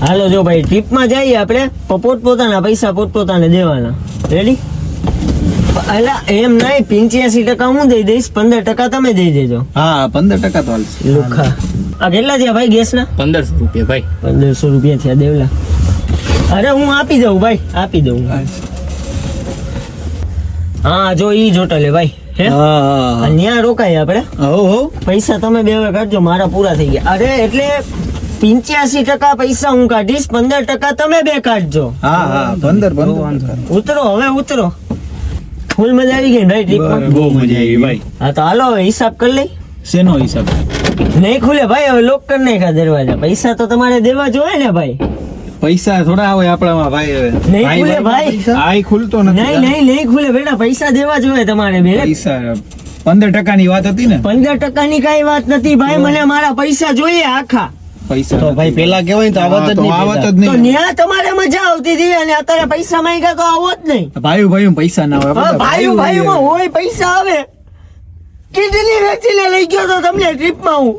હાલો જો ભાઈ ટ્રીપમાં જઈએ આપણે પોતપોતાના પૈસા પોતપોતાને દેવાના. રેડી? અલા એમ નહીં, 85% હું દઈ દઈશ, 15% તમે દઈ દેજો. હા 15% તો હાલશે. લુખા આ કેટલા થયા ભાઈ ગેસના? 1500 રૂપિયા ભાઈ. 1500 રૂપિયા થયા દેવલા. અરે હું આપી દઉં ભાઈ, આપી દઉં. હા જો ઈ જ હોટલે ભાઈ. હે હા ત્યાં રોકાય આપણે. હો પૈસા તમે બે વાર કાઢજો, મારા પૂરા થઈ ગયા. અરે એટલે 85% પૈસા હું કાઢીશ, 15% તમે બે કાઢજો. હા 15 ઉતરો હવે ઉતરો. ફૂલ મજા આવી ગઈ ને ભાઈ ટ્રીપમાં? બહુ મજા આવી ભાઈ. હા તો હાલો હવે હિસાબ કરી લઈ. શેનો હિસાબ? નહીં ખુલે ભાઈ, હવે લોક કરી નાખ્યા દરવાજા. પૈસા તો તમારે દેવા જોઈએ ને ભાઈ. પૈસા થોડા હોય આપણામાં ભાઈ. હવે નહીં ખુલે ભાઈ. આઈ ખુલતો નથી. નહીં ખુલે બેટા, પૈસા દેવા જોઈએ તમારે બે. પૈસા 15% ની વાત હતી ને? 15% ની કઈ વાત નથી ભાઈ, મને મારા પૈસા જોઈએ આખા. પૈસા તો ભાઈ પેલા કેવાય તો આવત જ આવત નહીં. જ તો નહીં. ન્યા તમારે મજા આવતી હતી અને અત્યારે પૈસા માંગ્યા તો આવો જ નહીં. ભાઈ પૈસા ના હોય. ભાઈ માં હોય પૈસા આવે. કિડની વેચીને લઈ ગયો તો તમને ટ્રીપમાં હું.